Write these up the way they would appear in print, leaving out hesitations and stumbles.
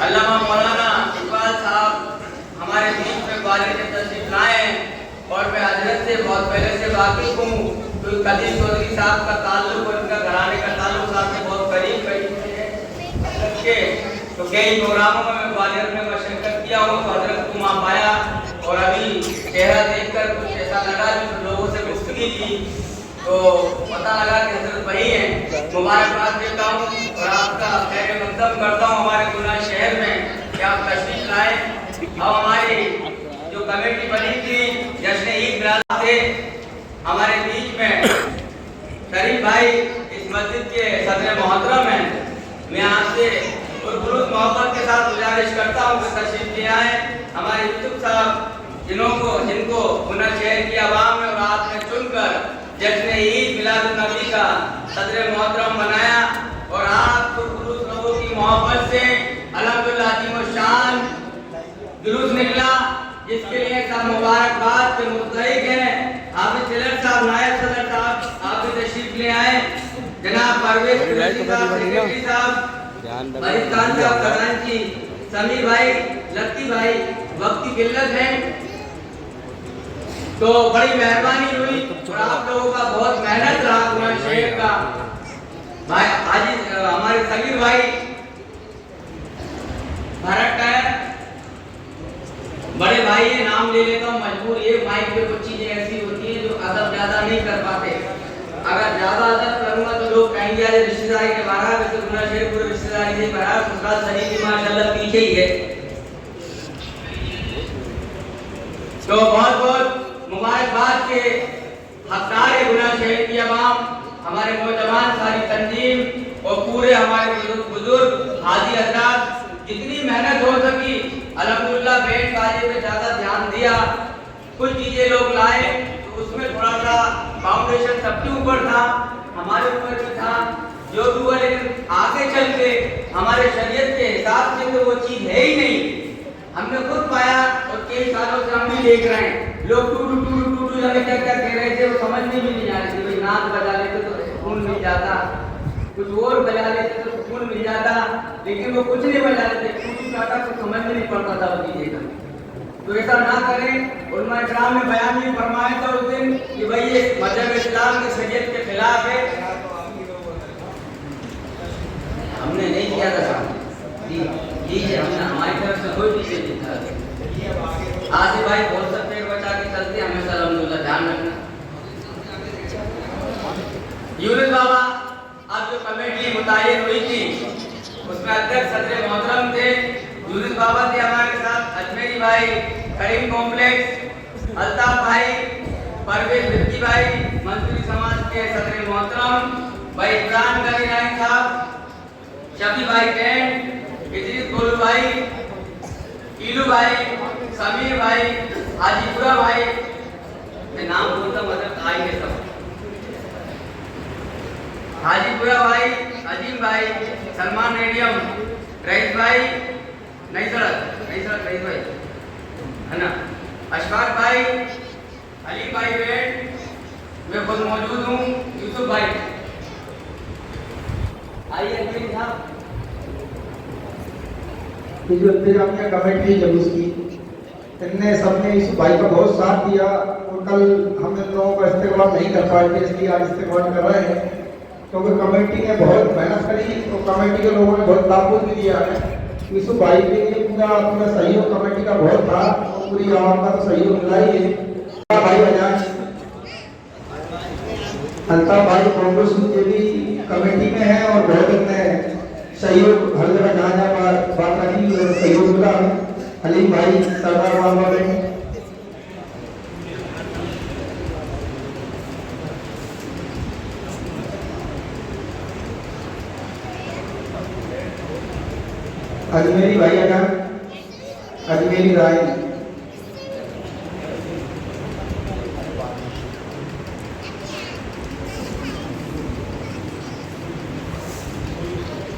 अल्लामा मौलाना इकबाल साहब हमारे बीच में ग्वालियर से तशरीफ लाए और मैं हजरत से बहुत पहले से वाकिफ हूँ। तो कदीर चौधरी साहब का ताल्लुक और उनका घराने का ताल्लुक साहब से बहुत करीब से तो कई प्रोग्रामों में मैं ग्वालियर में मशरकत किया हूँ। तो हजरत को वहाँ पाया और अभी चेहरा देखकर कुछ ऐसा लगा कि लोगों से गुफ्तगी की तो पता लगा कि हजरत वही हैं। मुबारकबाद देता हूँ और आपका खैर मकदम करता हूँ हमारे गुना शहर में कि आप तशरीफ लाए। अब हमारी जो कमेटी बनी थी जश्न ईद मिलाद थे हमारे बीच में शरीफ भाई इस मस्जिद के सदर मोहतरम हैं। मैं आपसे पुरखुलूस मोहब्बत के साथ गुजारिश करता हूँ कि तशरीफ ले आए। हमारे यूसुफ साहब जिनको गुना शहर की आवाम में और आप ने चुनकर जश्न ईद मिलाद नबी का सदर मोहतरम बनाया और आप पुरखुलूस लोगों की मोहब्बत से अल्हम्दुलिल्लाह अज़ीम शान जुलूस निकला, जिसके लिए सब मुबारकबाद के मुस्तहिक हैं। हाफिज जिलर साहब, नायब सदर साहब, आप भी तशरीफ ले आए। जनाब परवेज सेक्रेटरी साहब, मलिकान साहब, खजांची, समीर भाई, लत्ती भाई, वक्त की किल्लत है तो बड़ी मेहरबानी हुई और आप लोगों का बहुत मेहनत रहा गुना शहर का। भाई हाजी हमारे समीर भाई भारत का है, बड़े भाई है, नाम ले लेता हूँ मजबूर। ये माइक पे कुछ चीजें ऐसी होती है जो अदब ज्यादा नहीं कर पाते। अगर ज्यादा अदब करूंगा तो लोग कहेंगे अरे रिश्तेदारी के बाहर वैसे गुना शहर पूरे रिश्तेदारी से बाहर ससुराल शरीफ की माशाल्लाह पीछे ही है। तो बहुत बहुत मुबारकबाद के हकदार है गुना शहर की आवाम, हमारे नौजवान, सारी तंजीम और पूरे हमारे बुजुर्ग हाजी हजरात। जितनी मेहनत हो सकी अल्हम्दुलिल्लाह बैंड बाजे पे ज्यादा ध्यान दिया। कुछ चीजें लोग लाए तो उसमें थोड़ा सा फाउंडेशन सबके ऊपर था, हमारे ऊपर भी था जो भी हुआ, लेकिन आगे चल के हमारे शरीयत के हिसाब से तो वो चीज है ही नहीं। हमने खुद पाया और कई सालों से हम भी देख रहे हैं लोग टू टू टू टू टू जाने क्या क्या कह रहे थे, वो समझ में भी नहीं आ रही थी। भाई नाच बजा लेते तो सुकून मिल जाता, कुछ और बजा लेते तो सुकून मिल जाता, लेकिन वो कुछ नहीं बजा लेते, टू टाटा को समझ में नहीं पड़ता था वो चीजें का। तो ऐसा ना करें। उलमा इकराम ने बयान भी फरमाया था उस दिन कि भाई ये मजहब इस्लाम की शरीयत के खिलाफ है। हमने नहीं किया था जी, हमने हमारी तरफ से कोई चीजें नहीं था। आज भाई बहुत सब पेड़ बचा के चलते हमेशा अल्हम्दुलिल्लाह ध्यान रखना। यूनुस बाबा अब जो कमेटी मुतायन हुई थी उसमें अध्यक्ष सदर मोहतरम थे यूनुस बाबा थे हमारे साथ, अजमेरी भाई, करीम कॉम्प्लेक्स, अल्ताफ भाई, परवेज विक्की भाई, मंसूरी समाज के सदर मोहतरम भाई इमरान गनी नायक साहब, शफी भाई टेंट, इदरीस गोलू भाई, ईलू भाई, समीर भाई, हाजीपुरा भाई, मैं नाम बोलता मतलब आएंगे सब, हाजीपुरा भाई, अजीम भाई, सलमान रेडियम, रईस भाई, नई सड़क रईस भाई है ना, अशफाक भाई, अली भाई बेट, मैं खुद मौजूद हूँ, यूसुफ भाई आइए साहब। जो इंतजामिया कमेटी जुलूस की इनने सबने इस भाई का बहुत साथ दिया और कल हम इन लोगों का इस्तेमाल नहीं कर पाए थे, इसलिए आज इस्तेमाल कर रहे हैं क्योंकि कमेटी ने बहुत मेहनत करी और कमेटी के लोगों ने बहुत ताबूत भी दिया है। यूसुफ भाई के लिए पूरा सहयोग कमेटी का बहुत था और पूरी आवाम का तो सहयोग मिला ही है। भाई बजाज अल्ताफ भाई कांग्रेस के भी कमेटी में है और बहुत इतने सहयोग हर जगह जहाँ बात रखी और सहयोग मिला। अलीम भाई सरदार बाबा में अजमेरी भाई अगर अजमेरी राय,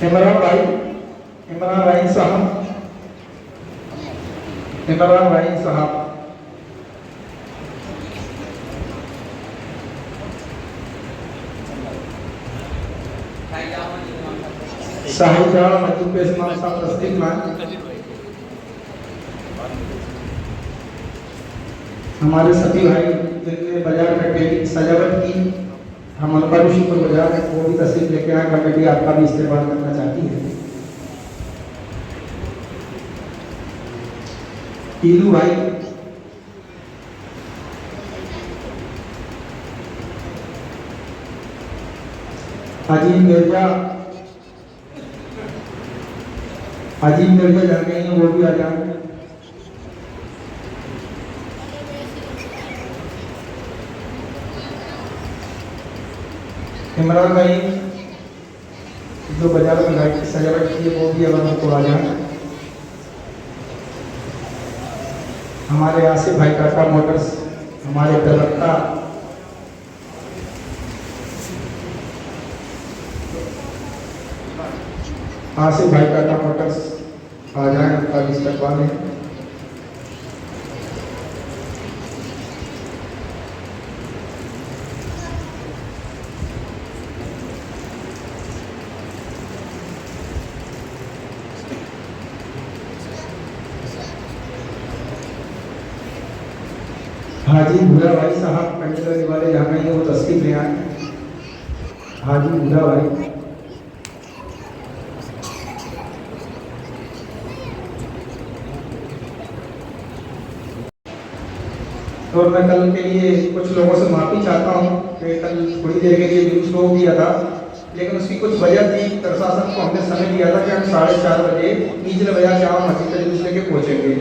इमरान भाई साहब, इमरान भाई साहब, शाहजहाँ मस्जिद पे इमाम साहब तस्दीक लाए। हमारे सभी भाई जिनने बाजार में टेंट सजावट की, हम अनपढ़ शुक्र बाजार है, वो भी तस्दीक लेके आए। कमेटी आपका भी इस्तेमाल करना चाहती है। टीलू भाई, अजीम मिर्जा जा गई हैं, वो भी आ जाए। इमरान भाई जो बाजार में लाइट की सजावट की है, वो भी अगर हमको आ जाए। हमारे आसिफ भाई टाटा मोटर्स, हमारे प्रवक्ता आसिफ भाई टाटा मोटर्स आ जाए, उनका भी इस्तेमाल है। हाजी भूरा भाई साहब कंडलरी वाले जहाँ गए वो तस्वीर ले आए। हाजी भूरा भाई, और मैं कल के लिए कुछ लोगों से माफ़ी चाहता हूँ कि कल थोड़ी देर के लिए जुलूस रोक दिया था, लेकिन उसकी कुछ वजह थी। प्रशासन को हमने समय दिया था कि हम 4:30 बजे निचले बाजार जामा मस्जिद का जुलूस लेके पहुँचेंगे,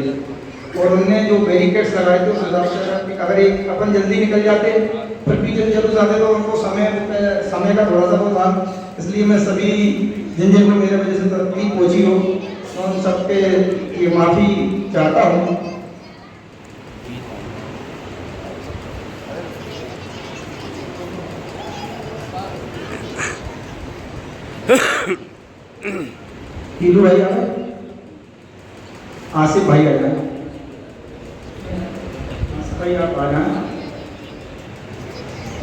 और उनने जो बैरिकेड्स लगाए थे उस हिसाब से अगर एक अपन जल्दी निकल जाते फिर पीछे जुलूस आते तो उनको समय का थोड़ा सा वो था। इसलिए मैं सभी जिन जिनको मेरे वजह से तकलीफ पहुँची हो उन सबके ये माफ़ी चाहता हूँ। हीलू भाई आ गए, आसिफ भाई आ जाए, आसिफ भाई आप आ जाए।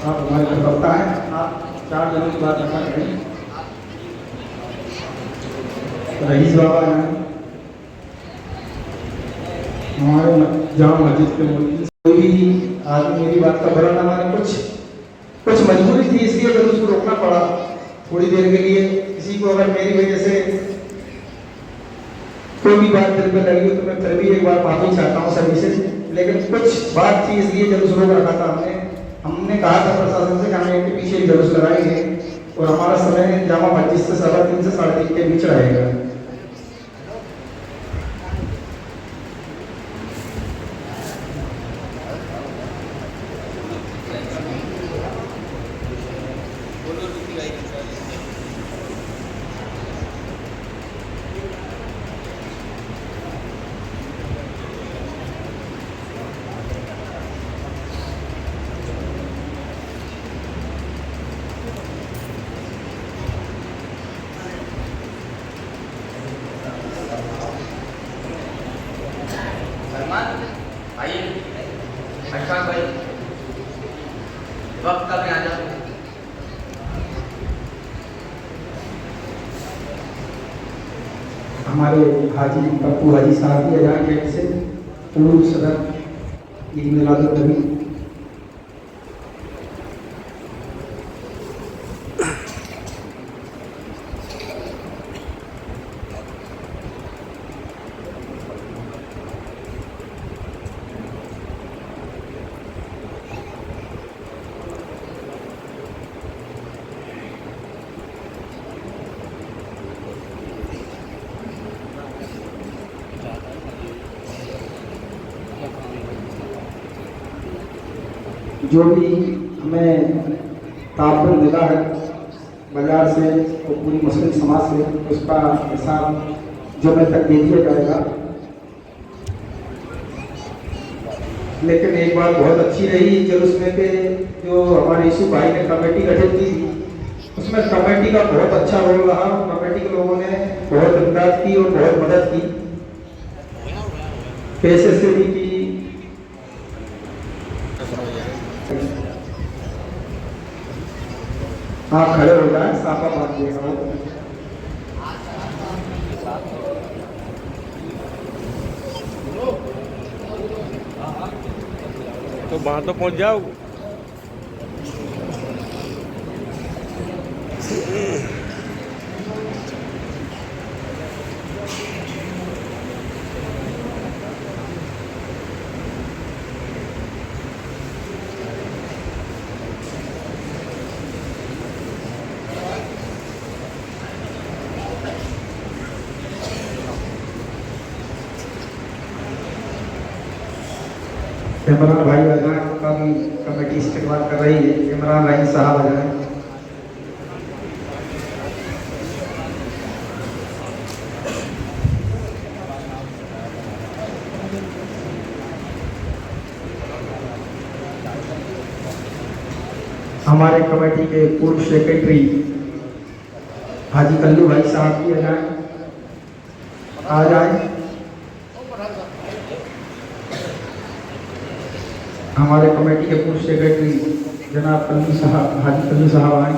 आप हमारे प्रवक्ता हैं, आप 4 जनों की बात रखा करें। रईस बाबा आ जाए, हमारे जामा मस्जिद के मुल्क। कोई भी आदमी मेरी बात का बुरा ना माने, कुछ मजबूरी थी इसलिए अगर उसको रोकना पड़ा थोड़ी देर के लिए। किसी को अगर मेरी वजह से कोई भी बात दिल पे लगी हो तो मैं फिर भी एक बार माफी चाहता हूँ सभी से, लेकिन कुछ बात थी इसलिए जुलूस रोक रखा था। हमने कहा था प्रशासन से कि हम एक के पीछे एक जुलूस लगाएंगे और हमारा समय जामा मस्जिद से 3:15 से 3:30 के बीच रहेगा। आइए अच्छा भाई, वक्त का भी आ जाओ। हमारे हाजी पप्पू हाजी साहब भी अजान गेट से पूर्व सदर ईद मिलादुन्नबी। जो भी हमें ताबन मिला है बाजार से और पूरी मुस्लिम समाज से, उसका हिसाब जो मैं तक दे दिया जाएगा। लेकिन एक बात बहुत अच्छी रही जुलूस में के जो हमारे यूसुफ भाई ने कमेटी गठित की, उसमें कमेटी का बहुत अच्छा रोल रहा। कमेटी के लोगों ने बहुत इमदाद की और बहुत मदद की, पैसे से भी की। आप खड़े हो जाए, साफा बात दिएगा। तो वहाँ तो पहुँच जाओ। इमरान भाई आ जाए, उनका भी कमेटी इस्तेमाल कर रही है। इमरान भाई साहब आ जाए। हमारे कमेटी के पूर्व सेक्रेटरी हाजी कल्लू भाई साहब भी आ जाए। हमारे कमेटी के पूर्व सेक्रेटरी जनाब कल्लू साहब, हाजी कल्लू साहब आए।